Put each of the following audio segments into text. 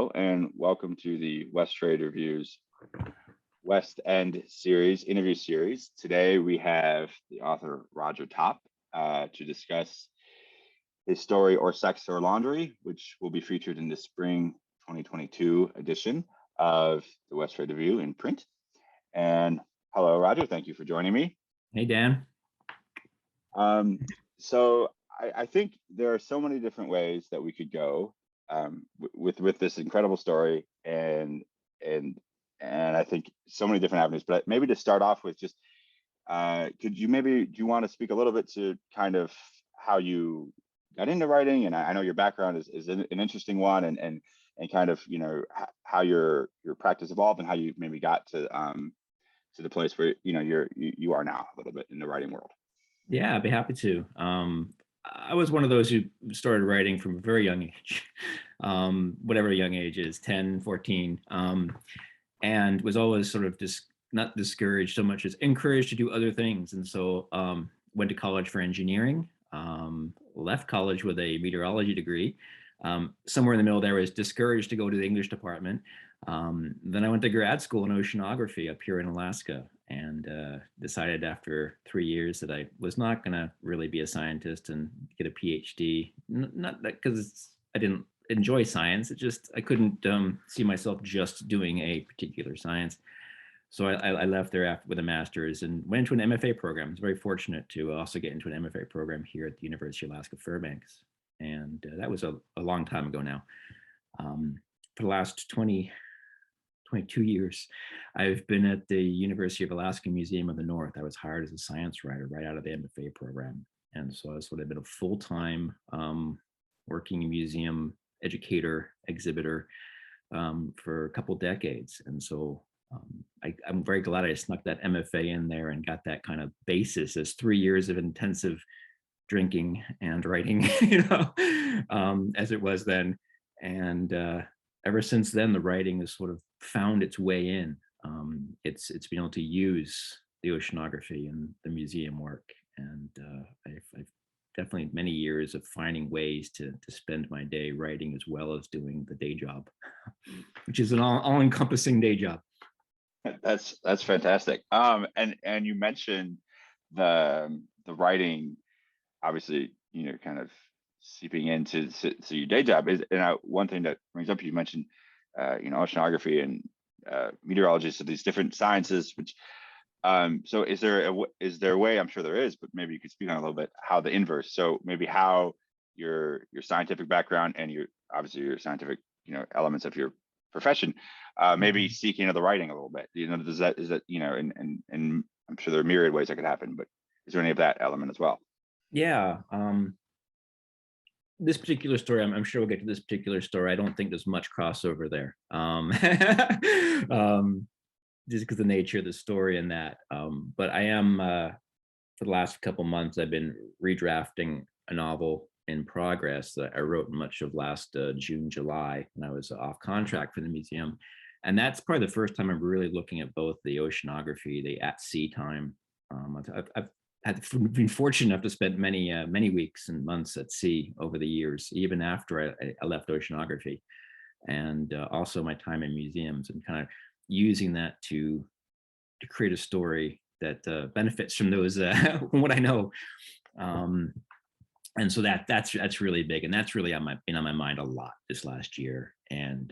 Hello and welcome to the West Trade Reviews West End series, interview series. Today we have the author Roger Topp to discuss his story Or Sex or Laundry, which will be featured in the spring 2022 edition of the West Trade Review in print. And hello, Roger. Thank you for joining me. Hey, Dan. So I think there are so many different ways that we could go with this incredible story, and I think so many different avenues. But maybe to start off with, just do you want to speak a little bit to kind of how you got into writing? And I know your background is an interesting one, and kind of how your practice evolved and how you maybe got to the place where you are now a little bit in the writing world. Yeah, I'd be happy to. I was one of those who started writing from a very young age, whatever a young age is, 10, 14, and was always sort of not discouraged so much as encouraged to do other things. And so went to college for engineering, left college with a meteorology degree. Somewhere in the middle there, was discouraged to go to the English department. Then I went to grad school in oceanography up here in Alaska, and decided after 3 years that I was not going to really be a scientist and get a PhD. Not that because I didn't enjoy science, I couldn't see myself just doing a particular science. So I left there with a master's and went into an MFA program. I was very fortunate to also get into an MFA program here at the University of Alaska Fairbanks. And that was a long time ago now. For the last 22 years, I've been at the University of Alaska Museum of the North. I was hired as a science writer right out of the MFA program. And so I've sort of been a full-time working museum educator, exhibitor for a couple decades. And so I'm very glad I snuck that MFA in there and got that kind of basis as 3 years of intensive drinking and writing, as it was then. And ever since then, the writing has sort of found its way in. It's been able to use the oceanography and the museum work, and I've definitely many years of finding ways to spend my day writing as well as doing the day job, which is an all-encompassing day job. That's fantastic. And you mentioned the writing, obviously, kind of seeping into your day job is, and one thing that brings up, you mentioned oceanography and meteorology, so these different sciences, which so is there a way, I'm sure there is, but maybe you could speak on a little bit how the inverse, so maybe how your scientific background and obviously your scientific elements of your profession maybe seek into the writing a little bit, is that and I'm sure there are myriad ways that could happen, but is there any of that element as well? Yeah. This particular story, I'm sure we'll get to this particular story. I don't think there's much crossover there, just because of the nature of the story and that. But I am, for the last couple months, I've been redrafting a novel in progress that I wrote much of last June, July, when I was off contract for the museum. And that's probably the first time I'm really looking at both the oceanography, the at-sea time. I've been fortunate enough to spend many weeks and months at sea over the years, even after I left oceanography, and also my time in museums, and kind of using that to create a story that benefits from those from what I know. And so that's really big, and that's really been on my mind a lot this last year. And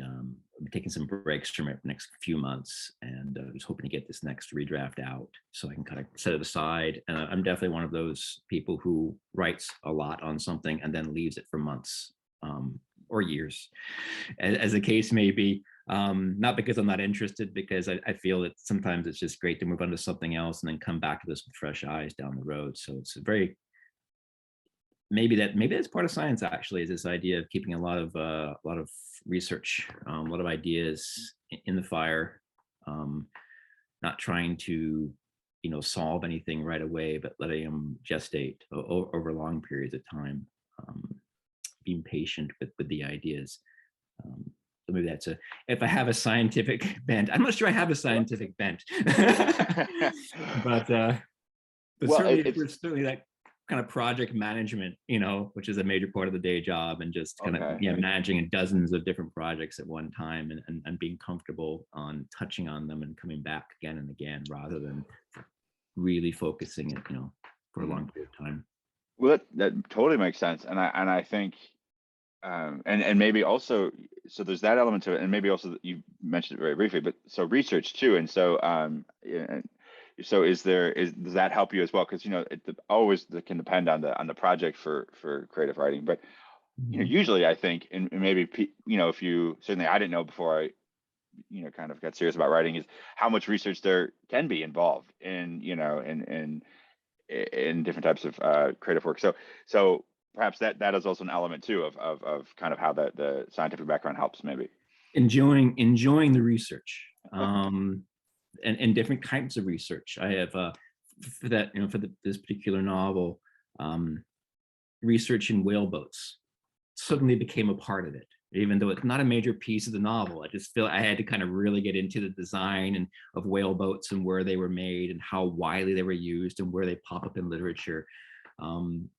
I'm taking some breaks from it for the next few months, and I was hoping to get this next redraft out so I can kind of set it aside. And I'm definitely one of those people who writes a lot on something and then leaves it for months or years, as the case may be. Not because I'm not interested, because I feel that sometimes it's just great to move on to something else and then come back to this with fresh eyes down the road. So it's a very maybe that's part of science, actually, is this idea of keeping a lot of research, a lot of ideas in the fire, not trying to solve anything right away, but letting them gestate over long periods of time, being patient with the ideas. So maybe that's if I have a scientific bent. I'm not sure I have a scientific bent, but well, certainly that kind of project management, which is a major part of the day job, and just kind of Okay. managing dozens of different projects at one time, and being comfortable on touching on them and coming back again and again, rather than really focusing it, for a long period of time. Well, that totally makes sense, and I think, and maybe also, so there's that element to it, and maybe also you mentioned it very briefly, but so research too, and so yeah, so does that help you as well? Because always that can depend on the project for creative writing, but usually I think, and maybe if you, certainly I didn't know before I kind of got serious about writing, is how much research there can be involved in in different types of creative work. So perhaps that is also an element too of kind of how the scientific background helps, maybe. Enjoying the research, and different types of research. I have for that, this particular novel, research in whaleboats suddenly became a part of it, even though it's not a major piece of the novel. I just feel I had to kind of really get into the design and of whaleboats, and where they were made, and how widely they were used, and where they pop up in literature. And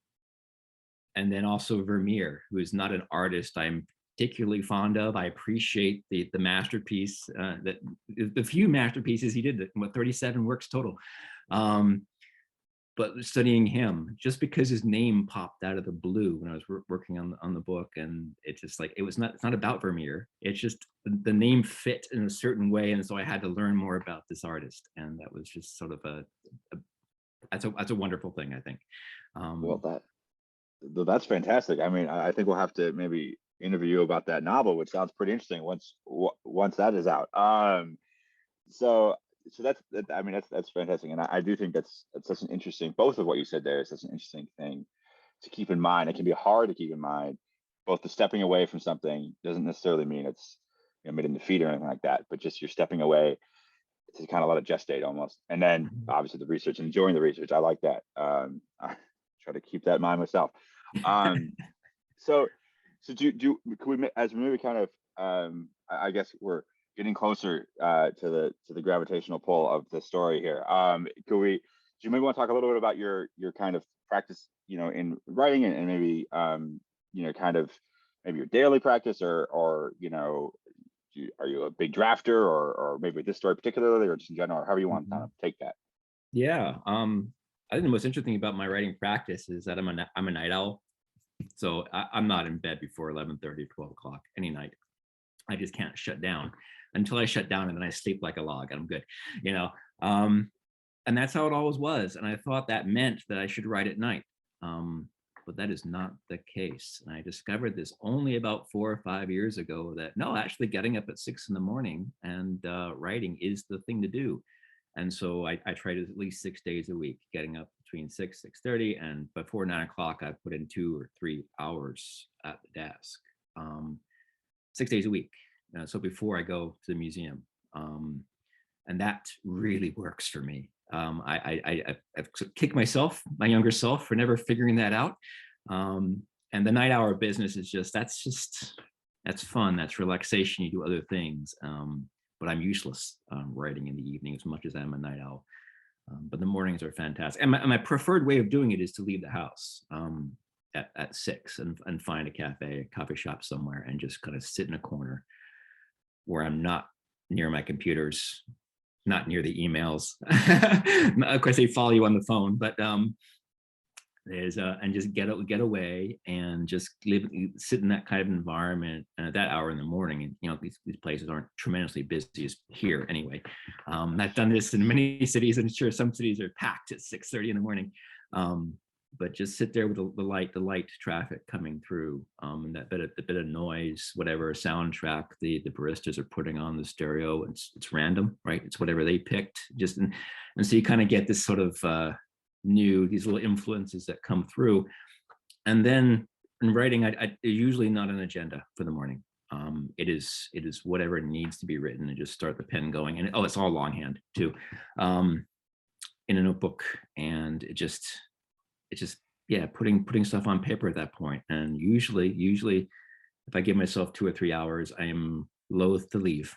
then also Vermeer, who is not an artist I'm particularly fond of. I appreciate the masterpiece, that the few masterpieces he did, 37 works total. But studying him, just because his name popped out of the blue when I was working on the book, and it's just like, it's not about Vermeer. It's just the name fit in a certain way, and so I had to learn more about this artist, and that was just sort of that's a wonderful thing, I think. Well, that's fantastic. I mean, I think we'll have to maybe interview you about that novel, which sounds pretty interesting once that is out. So I mean, that's fantastic, and I do think that's such an interesting. Both of what you said there is such an interesting thing to keep in mind. It can be hard to keep in mind. Both the stepping away from something doesn't necessarily mean it's made in defeat or anything like that, but just you're stepping away to kind of let it gestate almost, and then obviously the research, enjoying the research. I like that. I try to keep that in mind myself. So can we, as we maybe kind of, I guess we're getting closer to the gravitational pull of the story here. Do you maybe want to talk a little bit about your kind of practice, in writing, and maybe kind of maybe your daily practice, or are you a big drafter, or maybe this story particularly, or just in general, or however you want to kind of take that? Yeah. I think the most interesting about my writing practice is that I'm a night owl. So I'm not in bed before 11:30, 12 o'clock any night. I just can't shut down until I shut down, and then I sleep like a log, and I'm good, and that's how it always was. And I thought that meant that I should write at night. But that is not the case. And I discovered this only about 4 or 5 years ago, that no, actually getting up at 6 in the morning and writing is the thing to do. And so I tried it at least 6 days a week, getting up between 6:30, and before 9 o'clock, I put in 2 or 3 hours at the desk, 6 days a week. So before I go to the museum, and that really works for me. I've kicked my younger self, for never figuring that out. And the night hour business is that's fun. That's relaxation. You do other things. But I'm useless writing in the evening as much as I'm a night owl. But the mornings are fantastic. And my preferred way of doing it is to leave the house at 6 and find a coffee shop somewhere, and just kind of sit in a corner where I'm not near my computers, not near the emails. Of course, they follow you on the phone, but and just get away, and just sit in that kind of environment, and at that hour in the morning. And these places aren't tremendously busy as here anyway. I've done this in many cities, and sure, some cities are packed at 6:30 in the morning. But just sit there with the light traffic coming through, and that bit of noise, whatever soundtrack the baristas are putting on the stereo. It's random, right? It's whatever they picked. And so you kind of get this sort of these little influences that come through. And then in writing, I usually not an agenda for the morning. It is whatever needs to be written, and just start the pen going. And it's all longhand too, in a notebook. And it just putting stuff on paper at that point. And usually if I give myself 2 or 3 hours, I am loath to leave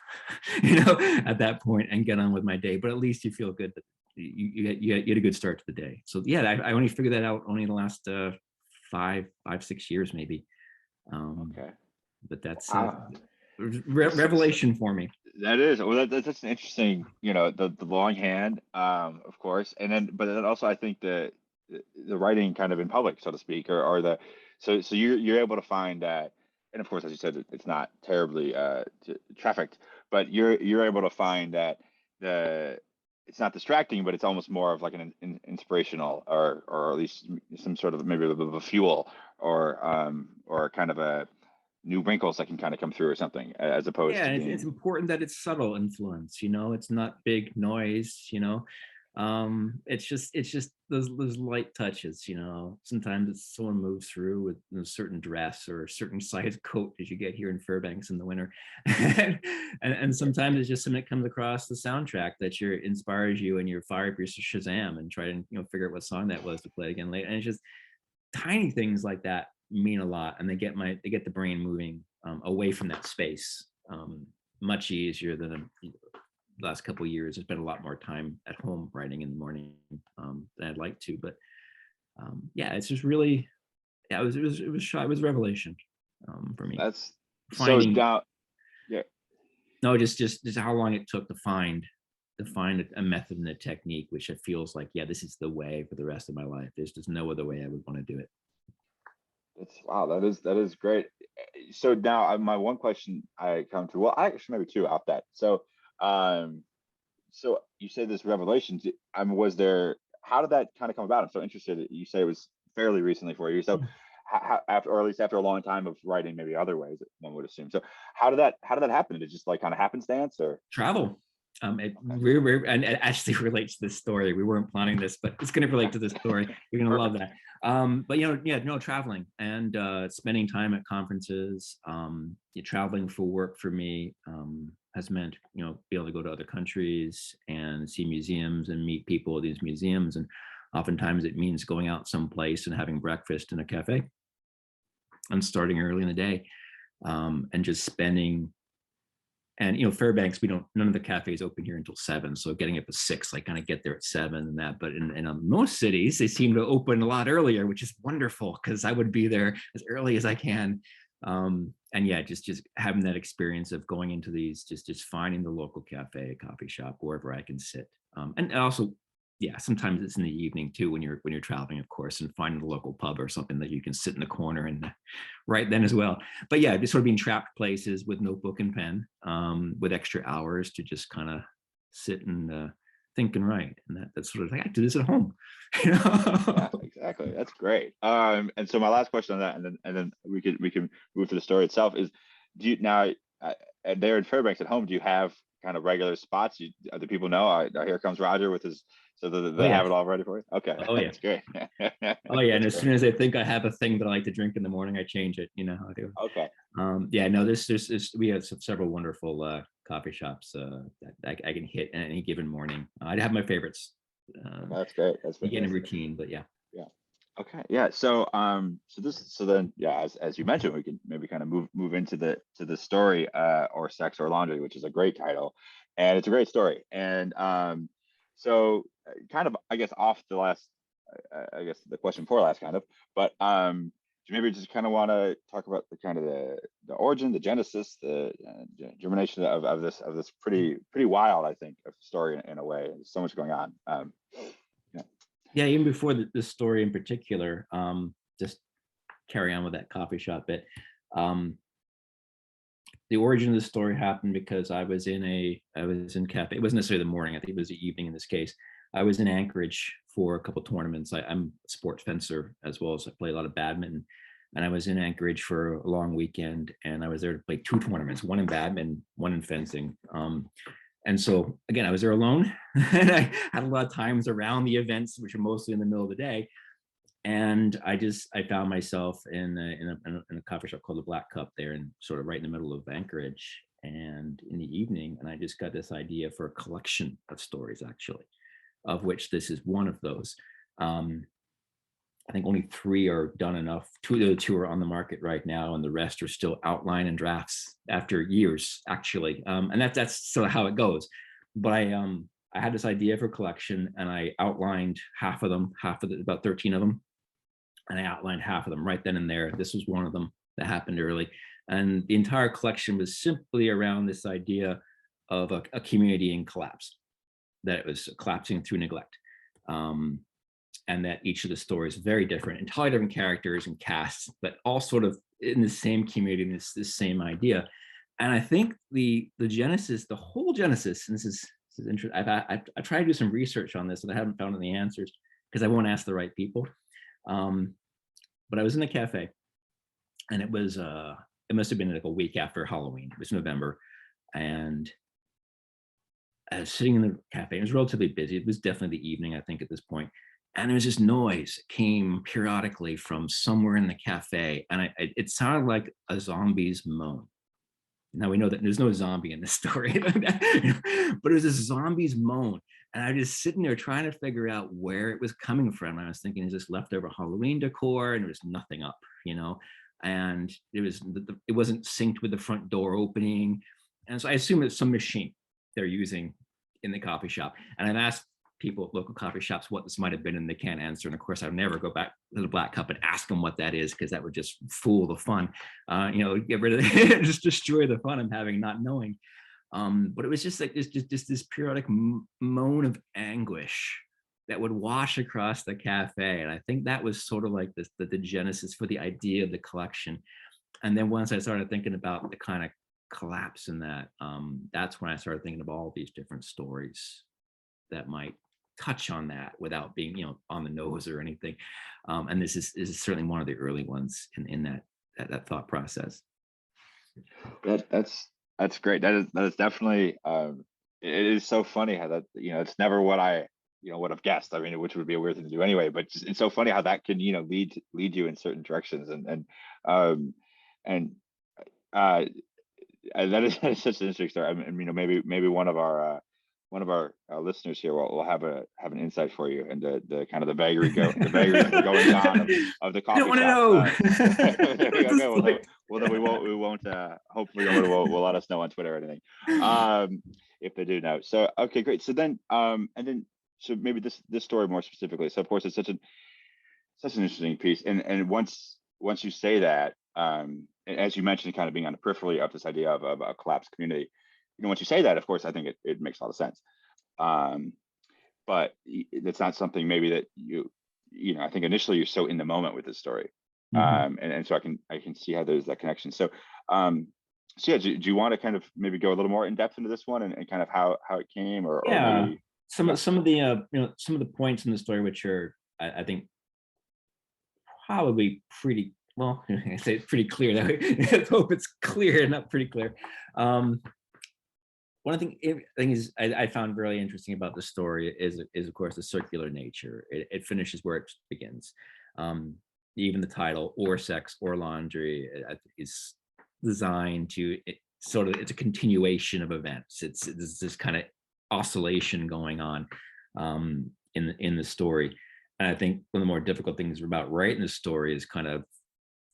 at that point and get on with my day. But at least you feel good that you had a good start to the day. So yeah, I only figured that out only in the last 5, 6 years maybe. Okay. But that's Wow. revelation for me. That is, well, that's an interesting, the longhand, of course, and then, but then also I think the writing kind of in public, so to speak, or so you're able to find that, and of course, as you said, it's not terribly trafficked, but you're able to find that the it's not distracting, but it's almost more of like an inspirational, or at least some sort of maybe a bit of a fuel, or kind of a new wrinkles that can kind of come through or something, as opposed Yeah, to it's being. important that it's subtle influence, it's not big noise. It's just those light touches. Sometimes it's someone moves through with a certain dress or a certain size coat, as you get here in Fairbanks in the winter. And sometimes it's just something that comes across the soundtrack that inspires you, and you're fired for your Shazam and try to figure out what song that was to play again later. And it's just tiny things like that mean a lot, and they get the brain moving away from that space much easier than the last couple of years. I spent a lot more time at home writing in the morning than I'd like to, but yeah, it's just really, yeah, it was a revelation for me. That's so Finding down. Yeah, no, just how long it took to find a method and a technique, which it feels like, yeah, this is the way for the rest of my life. There's just no other way I would want to do it. that's wow. That is great. So now, my one question I come to, well, I actually maybe two off that. Um, so you say this revelation. Was there? How did that kind of come about? I'm so interested. You say it was fairly recently for you. So after, or at least after a long time of writing, maybe other ways, one would assume. So how did that happen? Did it just like kind of happenstance, or? Travel. It Okay. and it actually relates to this story. We weren't planning this, but it's going to relate to this story. You're going to love Perfect. that. But yeah, no, traveling and spending time at conferences. Traveling for work for me has meant be able to go to other countries and see museums and meet people at these museums, and oftentimes it means going out someplace and having breakfast in a cafe and starting early in the day, and just spending. And Fairbanks, none of the cafes open here until 7. So getting up at 6, I kind of get there at 7 and that. But in most cities, they seem to open a lot earlier, which is wonderful because I would be there as early as I can. And yeah, just having that experience of going into these, just finding the local cafe, coffee shop, wherever I can sit. And also, yeah, sometimes it's in the evening too when you're traveling, of course, and finding a local pub or something that you can sit in the corner and right then as well. But yeah, just sort of being trapped places with notebook and pen, with extra hours to just kind of sit and think and write. And that's sort of like, I do this at home. Yeah, exactly. That's great. And so my last question on that, and then we can move to the story itself, is, do you now, there in Fairbanks at home, do you have kind of regular spots? Do people know, here comes Roger with his, so Oh they yeah. have it all ready for you? Okay, Oh yeah. that's great. Oh yeah. And That's as great. soon as I think I have a thing that I like to drink in the morning, I change it. You know how I do. Okay, Yeah, no, we have several wonderful coffee shops that I can hit at any given morning. I have my favorites. that's great. That's You get in a fantastic. routine, but yeah. Yeah. Okay. Yeah. So then, yeah, as you mentioned, we can maybe kind of move into the story, or Sex or Laundry, which is a great title, and it's a great story. And kind of, I guess, off the last, I guess the question before last, kind of, but do you maybe just kind of want to talk about the kind of the origin, the genesis, the germination of this pretty wild, I think, of story in a way. There's so much going on. Yeah. Yeah, even before the story in particular, just carry on with that coffee shop bit. The origin of the story happened because I was in cafe. It wasn't necessarily the morning. I think it was the evening in this case. I was in Anchorage for a couple tournaments. I'm a sports fencer as well as I play a lot of badminton. And I was in Anchorage for a long weekend, and I was there to play 2 tournaments, one in badminton, one in fencing. And so again, I was there alone, and I had a lot of times around the events, which are mostly in the middle of the day. And I found myself in a coffee shop called the Black Cup there, and sort of right in the middle of Anchorage. And in the evening, and I just got this idea for a collection of stories, actually, of which this is one of those. I think only 3 are done enough. 2 of the 2 are on the market right now, and the rest are still outline and drafts after years, actually. And that's sort of how it goes. But I had this idea for a collection, and I outlined half of them, about 13 of them, and I outlined half of them right then and there. This was one of them that happened early, and the entire collection was simply around this idea of a community in collapse, that it was collapsing through neglect. Um, and that each of the stories very different, entirely different characters and casts, but all sort of in the same community, this same idea. And I think the genesis, the whole genesis, and this is interesting. I've tried to do some research on this, and I haven't found any answers because I won't ask the right people. But I was in a cafe, and it must have been like a week after Halloween. It was November, and I was sitting in the cafe. It was relatively busy. It was definitely the evening, I think, at this point. And there was this noise that came periodically from somewhere in the cafe, and it sounded like a zombie's moan. Now we know that there's no zombie in this story, but it was a zombie's moan. And I was just sitting there trying to figure out where it was coming from. I was thinking, is this leftover Halloween decor? And there was nothing up, and it wasn't synced with the front door opening. And so I assume it's some machine they're using in the coffee shop. And I've asked people at local coffee shops what this might have been, and they can't answer. And of course, I'd never go back to the Black Cup and ask them what that is, because that would just fool the fun. Get rid of it, just destroy the fun of having not knowing. But it was just like just this periodic moan of anguish that would wash across the cafe. And I think that was sort of like the genesis for the idea of the collection. And then once I started thinking about the kind of collapse in that, that's when I started thinking of all these different stories that might touch on that without being, on the nose or anything. And this is certainly one of the early ones in that thought process. That's great. That is definitely it is so funny how that, it's never what I would have guessed. I mean, which would be a weird thing to do anyway, but it's so funny how that can, lead you in certain directions. And that is such an interesting story. I mean, maybe one of our listeners here will have an insight for you, and the kind of the vagaries going on of the coffee I don't shop. want to know. Okay, well then we won't. Hopefully, will let us know on Twitter or anything, if they do know. So okay, great. So then, so maybe this story more specifically. So of course, it's such an interesting piece, and once you say that, as you mentioned, kind of being on the periphery of this idea of a collapsed community. Once you say that, of course, I think it makes a lot of sense. But it's not something maybe that I think initially you're so in the moment with this story. Mm-hmm. And so I can see how there's that connection. So, so yeah, do you want to kind of maybe go a little more in depth into this one and kind of how it came or maybe some of the some of the points in the story, which are, I think, probably pretty well, I say it's pretty clear. That I hope it's clear, not pretty clear. One of the things I found really interesting about the story is of course the circular nature. It finishes where it begins. Even the title, or sex or laundry, is designed to it's a continuation of events. It's this kind of oscillation going on in the story. And I think one of the more difficult things about writing the story is kind of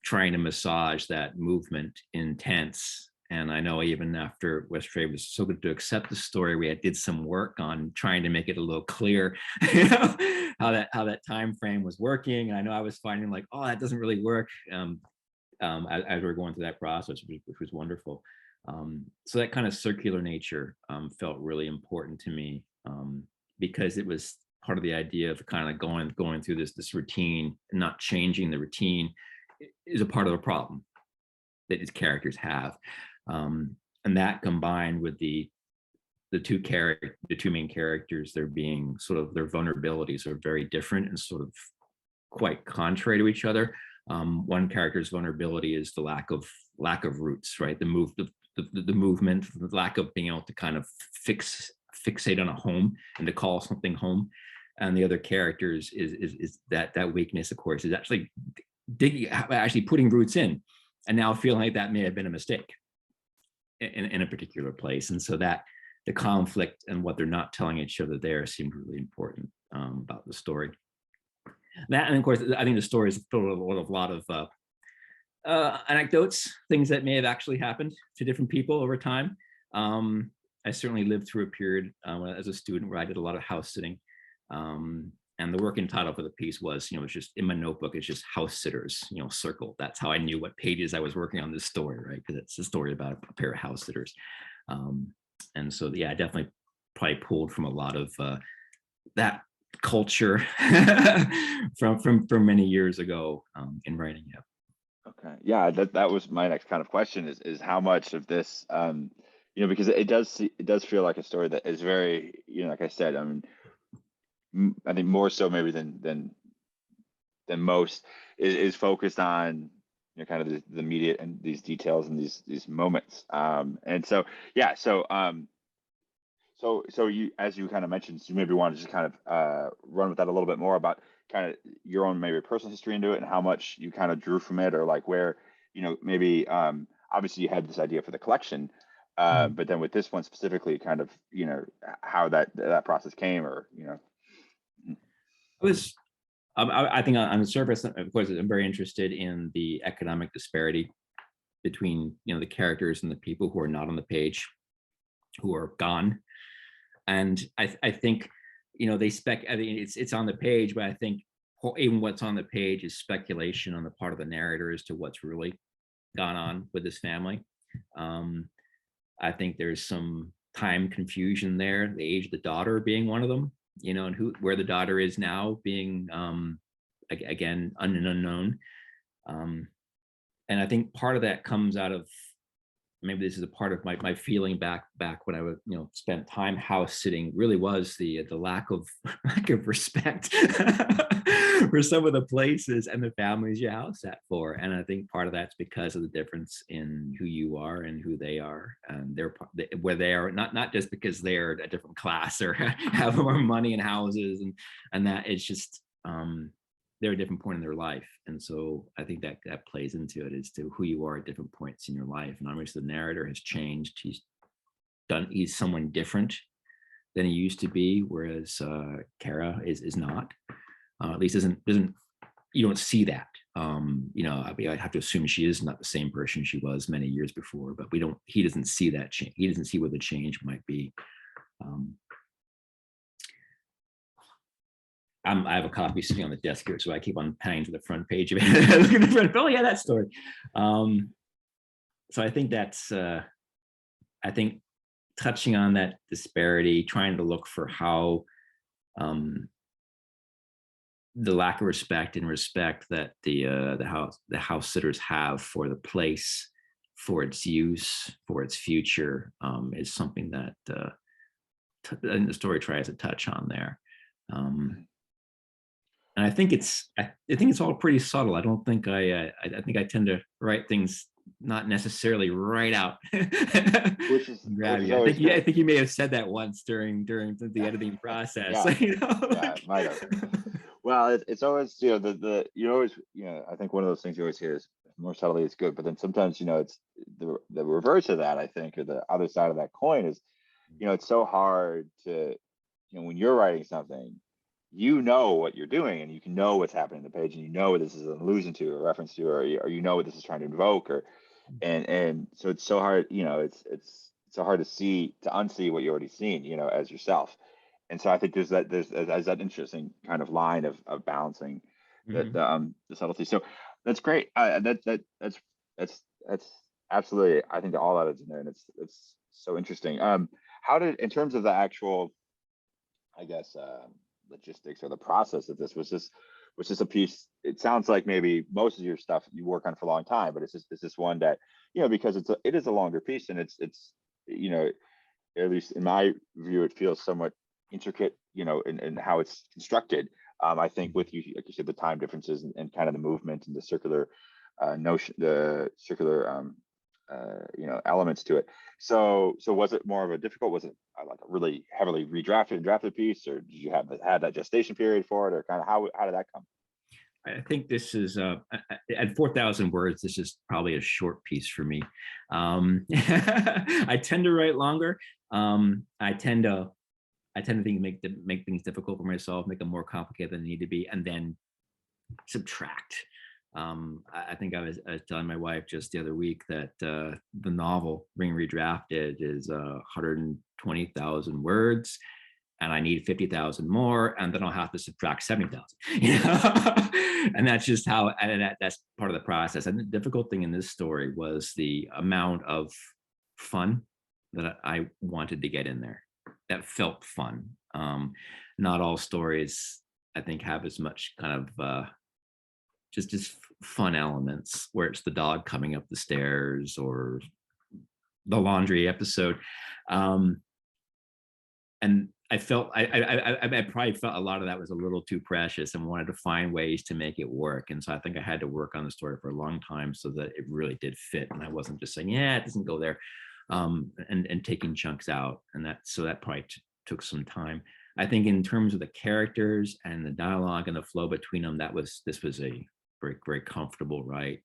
trying to massage that movement in tense. And I know even after West Trade was so good to accept the story, we did some work on trying to make it a little clear, how that time frame was working. And I know I was finding like, oh, that doesn't really work as we were going through that process, which was wonderful. So that kind of circular nature felt really important to me, because it was part of the idea of kind of going through this routine and not changing the routine is a part of the problem that its characters have. And that combined with the two main characters, their vulnerabilities are very different and sort of quite contrary to each other. One character's vulnerability is the lack of roots, right? The movement, the lack of being able to kind of fixate on a home and to call something home. And the other characters is that weakness, of course, is actually putting roots in, and now feeling like that may have been a mistake in a particular place. And so that the conflict and what they're not telling each other there seemed really important about the story. That, and of course, I think the story is filled with a lot of anecdotes, things that may have actually happened to different people over time. I certainly lived through a period as a student where I did a lot of house sitting. And the working title for the piece was, it's just in my notebook, it's just house sitters, circled. That's how I knew what pages I was working on this story, right? Because it's a story about a pair of house sitters. And so, yeah, I definitely probably pulled from a lot of that culture from many years ago in writing. Yeah. Okay. Yeah, that was my next kind of question is how much of this, because it does feel like a story that is very, like I said, I mean, I think more so maybe than most is focused on, kind of the immediate and these details and these moments. And so yeah, so you, as you kind of mentioned, you maybe want to just kind of run with that a little bit more about kind of your own maybe personal history into it and how much you kind of drew from it, or like where, maybe obviously you had this idea for the collection, Mhm. but then with this one specifically, kind of, how that process came, or I was, I think on the surface, of course, I'm very interested in the economic disparity between, the characters and the people who are not on the page, who are gone. And I think, I mean, it's on the page, but I think even what's on the page is speculation on the part of the narrator as to what's really gone on with this family. Um, I think there's some time confusion there, the age of the daughter being one of them, and where the daughter is now being, again, unknown. Um, and I think part of that comes out of, maybe this is a part of my feeling back when I was, spent time house sitting, really was the lack of lack of respect for some of the places and the families you house sat for. And I think part of that's because of the difference in who you are and who they are, and where they are, not just because they're a different class or have more money and houses, and that it's just, they're a different point in their life. And so I think that plays into it as to who you are at different points in your life. And obviously the narrator has changed. He's someone different than he used to be, whereas Kara is not. At least doesn't you don't see that. I mean, I'd have to assume she is not the same person she was many years before, but he doesn't see that change. He doesn't see where the change might be. I have a copy sitting on the desk here, so I keep on panning to the front page of it. Look at the front. Oh yeah, that story. So I think that's, I think touching on that disparity, trying to look for how the lack of respect and respect that the house sitters have for the place, for its use, for its future, is something that the story tries to touch on there. And I think it's all pretty subtle. I don't think I think I tend to write things not necessarily right out. which is Grab you. always I good. think you may have said that once during the editing process. Yeah, yeah, Like, it might have. Well, it's always, the you always, I think one of those things you always hear is more subtly is good, but then sometimes, it's the reverse of that, I think, or the other side of that coin is, it's so hard to, when you're writing something, what you're doing, and you can know what's happening on the page, and what this is an allusion to, or reference to, or what this is trying to invoke, or and so it's so hard, it's so hard to unsee what you already seen, as yourself. And so I think there's that interesting kind of line of balancing mhm. the subtlety. So that's great. That's absolutely, I think that all that is in there, and it's so interesting. How did, in terms of the actual, I guess, logistics or the process of this, was this a piece? It sounds like maybe most of your stuff you work on for a long time, but is this one that, because it is a longer piece, and it's you know at least in my view, it feels somewhat intricate, in how it's constructed. I think with you, like you said, the time differences, and kind of the movement and the circular notion, the circular elements to it. So was it more of a difficult? Was it like a really heavily drafted piece, or did you had that gestation period for it, or kind of how did that come? I think this is at 4,000 words. This is probably a short piece for me. I tend to write longer. I tend to think make things difficult for myself, make them more complicated than they need to be, and then subtract. I think I was telling my wife just the other week that the novel Ring Redrafted is 120,000 words, and I need 50,000 more, and then I'll have to subtract 70,000. You know? And that's just how, and that's part of the process. And the difficult thing in this story was the amount of fun that I wanted to get in there. That felt fun. Not all stories, I think, have as much kind of just fun elements where it's the dog coming up the stairs or the laundry episode. And I felt I probably felt a lot of that was a little too precious and wanted to find ways to make it work. And so I think I had to work on the story for a long time so that it really did fit. And I wasn't just saying, yeah, it doesn't go there, and taking chunks out. And that probably took some time. I think in terms of the characters and the dialogue and the flow between them, this was a very, very comfortable write.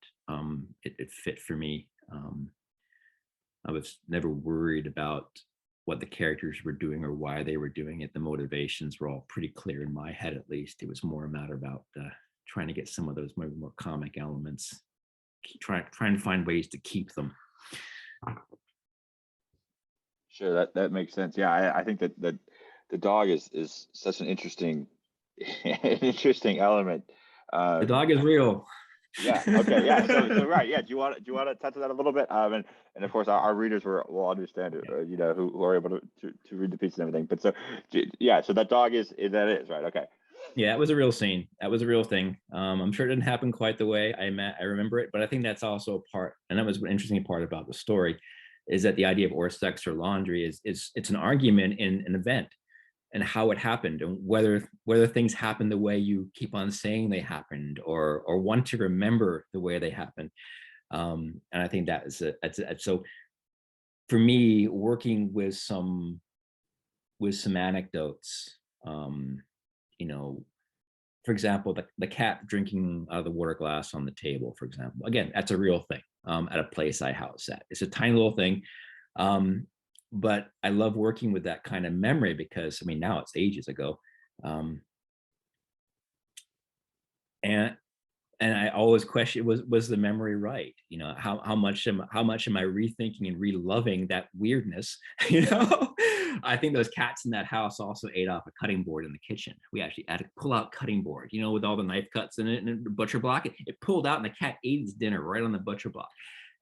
It fit for me. I was never worried about what the characters were doing or why they were doing it. The motivations were all pretty clear in my head, at least. It was more a matter about trying to get some of those maybe more comic elements, trying to find ways to keep them. Sure, that makes sense. Yeah, I think that the dog is such an interesting an interesting element. The dog is real. Yeah. Okay. Yeah. So right. Yeah. Do you want to touch on that a little bit? And of course our readers will understand it. You know, who are able to read the piece and everything. But so yeah. So that dog is right. Okay. Yeah, it was a real scene. That was a real thing. I'm sure it didn't happen quite the way I remember it, but I think that's also a part, and that was an interesting part about the story, is that the idea of or sex or laundry is it's an argument in an event and how it happened, and whether things happen the way you keep on saying they happened, or want to remember the way they happened. And I think that's so for me, working with some anecdotes. You know, for example, the cat drinking out of the water glass on the table, for example. Again, that's a real thing at a place I house at. It's a tiny little thing. But I love working with that kind of memory because, I mean, now it's ages ago. And I always question, was the memory right? You know, how much am I rethinking and reloving that weirdness? You know, I think those cats in that house also ate off a cutting board in the kitchen. We actually had to pull out cutting board, you know, with all the knife cuts in it and the butcher block. It pulled out and the cat ate its dinner right on the butcher block.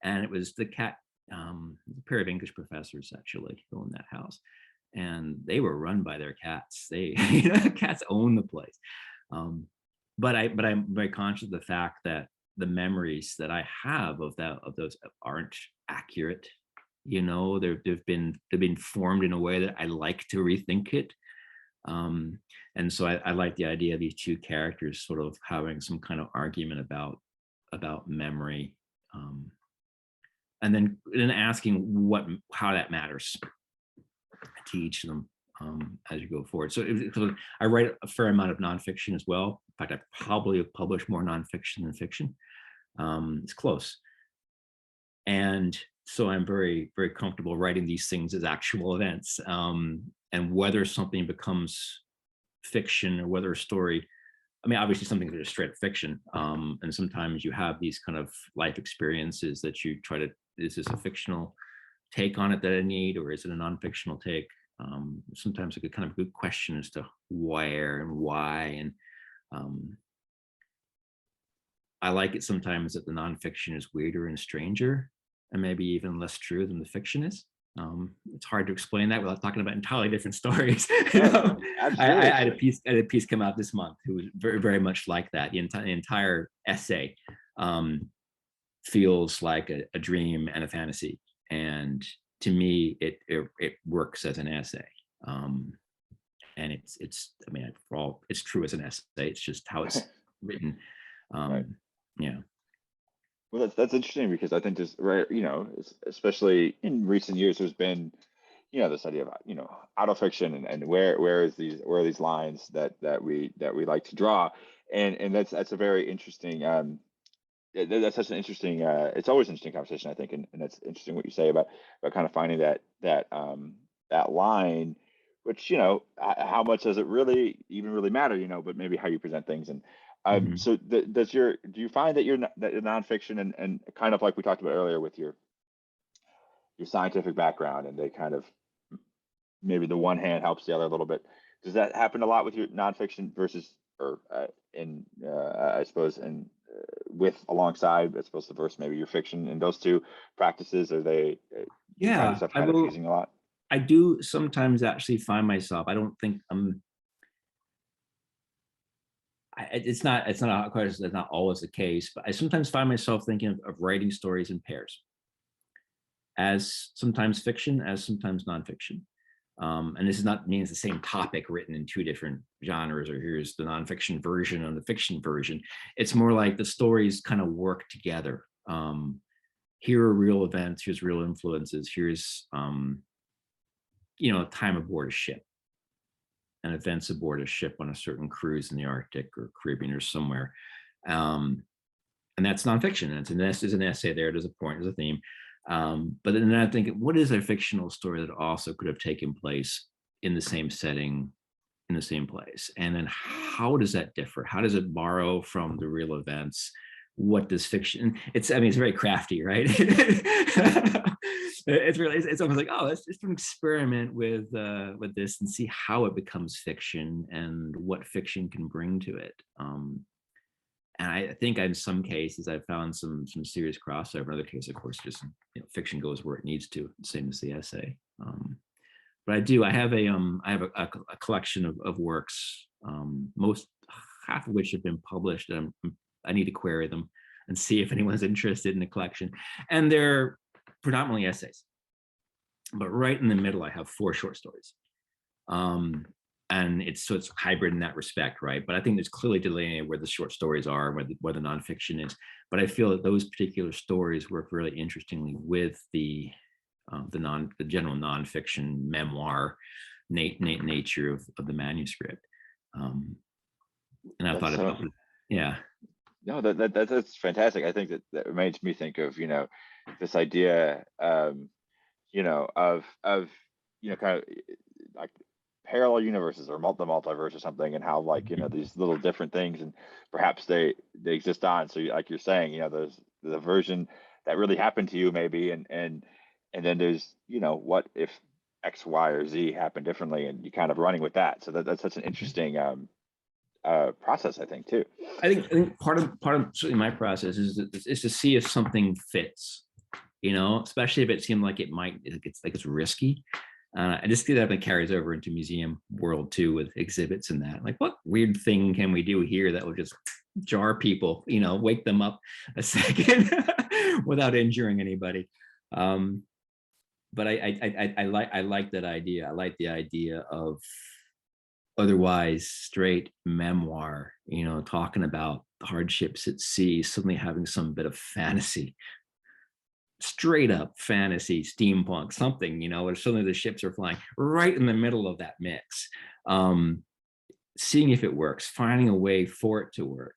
And it was the cat, a pair of English professors actually who owned that house, and they were run by their cats. They, you know, cats own the place. But I'm very conscious of the fact that the memories that I have of those aren't accurate. You know, they've been formed in a way that I like to rethink it. And so I like the idea of these two characters sort of having some kind of argument about memory, and then asking how that matters to each of them. As you go forward. So I write a fair amount of nonfiction as well. In fact, I probably have published more nonfiction than fiction. It's close. And so I'm very, very comfortable writing these things as actual events. And whether something becomes fiction or whether a story, I mean, obviously something that is straight fiction. And sometimes you have these kind of life experiences that you try to, is this a fictional take on it that I need, or is it a non-fictional take? Sometimes a good question as to where and why. And I like it sometimes that the nonfiction is weirder and stranger and maybe even less true than the fiction is. It's hard to explain that without talking about entirely different stories. You know? I had a piece come out this month who was very, very much like that. The entire essay feels like a dream and a fantasy. And to me, it works as an essay, and it's I mean, for all it's true as an essay. It's just how it's written. Right. Yeah. Well, that's interesting because I think there's right, you know, especially in recent years, there's been, you know, this idea of, you know, autofiction and where are these lines that we like to draw, and that's a very interesting that's such an interesting it's always an interesting conversation, I think, and that's interesting what you say about kind of finding that line which, how much does it really even really matter, but maybe how you present things. And Mhm. so do you find that that your nonfiction, and kind of like we talked about earlier with your scientific background, and they kind of, maybe the one hand helps the other a little bit. Does that happen a lot with your nonfiction versus, or in I suppose, in with alongside, as opposed to versus maybe your fiction, in those two practices? Are they, do you find Yeah, yourself I kind of will. fusing a lot? I do sometimes actually find myself. I don't think it's not, of course, that's not always the case, but I sometimes find myself thinking of writing stories in pairs, as sometimes fiction, as sometimes nonfiction. And this is not means the same topic written in two different genres, or here's the nonfiction version and the fiction version. It's more like the stories kind of work together. Here are real events, here's real influences, here's time aboard a ship, and events aboard a ship on a certain cruise in the Arctic or Caribbean or somewhere. Um, and that's nonfiction. And there's an essay there, there's a point, there's a theme. But then I think, what is a fictional story that also could have taken place in the same setting, in the same place? And then how does that differ? How does it borrow from the real events? What does fiction, it's very crafty, right? It's almost like, oh, let's just experiment with this and see how it becomes fiction and what fiction can bring to it. And I think in some cases I've found some serious crossover. In other cases, of course, just fiction goes where it needs to, same as the essay. But I have a collection of works, most half of which have been published. And I need to query them and see if anyone's interested in the collection. And they're predominantly essays. But right in the middle, I have 4 short stories. And it's hybrid in that respect, right? But I think there's clearly delineated where the short stories are, where the nonfiction is. But I feel that those particular stories work really interestingly with the general nonfiction memoir nature of the manuscript. And I That's thought so, about it. Yeah. no, that's fantastic. I think that makes me think of, this idea, of, kind of like parallel universes, or multiverse or something, and how, like, these little different things, and perhaps they exist on. So like you're saying, there's the version that really happened to you, maybe, and then there's, what if X, Y, or Z happened differently, and you kind of running with that. So that's such an interesting process, I think, too. I think part of certainly my process is to see if something fits, especially if it seemed like it's risky. I just see that carries over into museum world too, with exhibits and that. Like, what weird thing can we do here that will just jar people, wake them up a second without injuring anybody? But I like that idea. I like the idea of otherwise straight memoir, talking about hardships at sea, suddenly having some bit of fantasy, straight up fantasy, steampunk, something, where suddenly the ships are flying right in the middle of that mix. Seeing if it works, finding a way for it to work.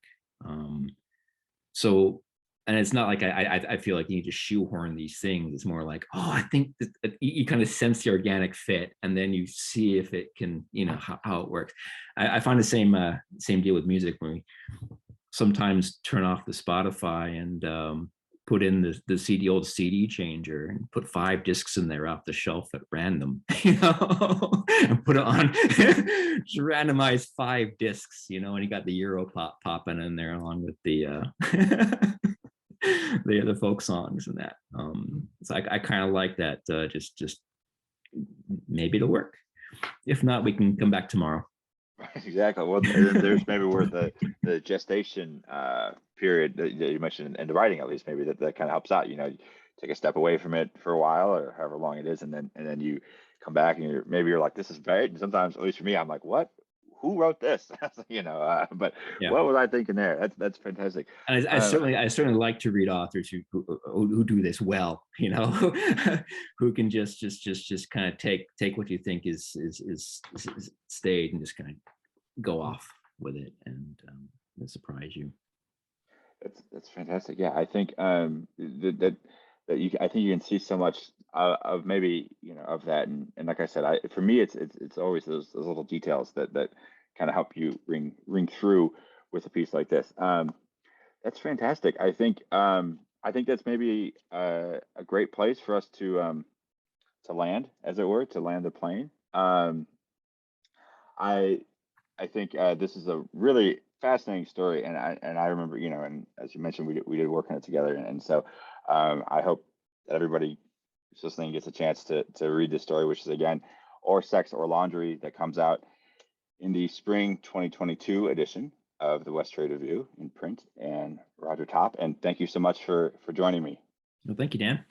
So, and it's not like I feel like you need to shoehorn these things. It's more like, oh, I think that you kind of sense the organic fit, and then you see if it can, how it works. I find the same deal with music, when we sometimes turn off the Spotify and put in the old CD changer, and put 5 discs in there off the shelf at random, and put it on, just randomize 5 discs, and you got the Euro pop popping in there along with the the folk songs and that. So I kind of like that. Just maybe it'll work. If not, we can come back tomorrow. Exactly. Well, there's maybe where the gestation period that you mentioned in the writing, at least, maybe that kind of helps out. You take a step away from it for a while, or however long it is, and then you come back, and you're like, this is great. And sometimes, at least for me, I'm like, what? Who wrote this? But Yeah. what was I thinking there? That's fantastic. And I certainly like to read authors who do this well, who can just kind of take what you think is stayed, and just kind of go off with it, and surprise you. That's fantastic. Yeah, I think that I think you can see so much of maybe, of that. And like I said, for me, it's always those little details that kind of help you ring through with a piece like this. That's fantastic. I think that's maybe a great place for us to land, as it were, to land the plane. I I think this is a really fascinating story, and I remember, and as you mentioned, we did work on it together, and so I hope that everybody who's listening gets a chance to read this story, which is again, Or Sex or Laundry, that comes out in the spring 2022 edition of the West Trade Review in print. And Roger Topp, and thank you so much for joining me. Well, thank you, Dan.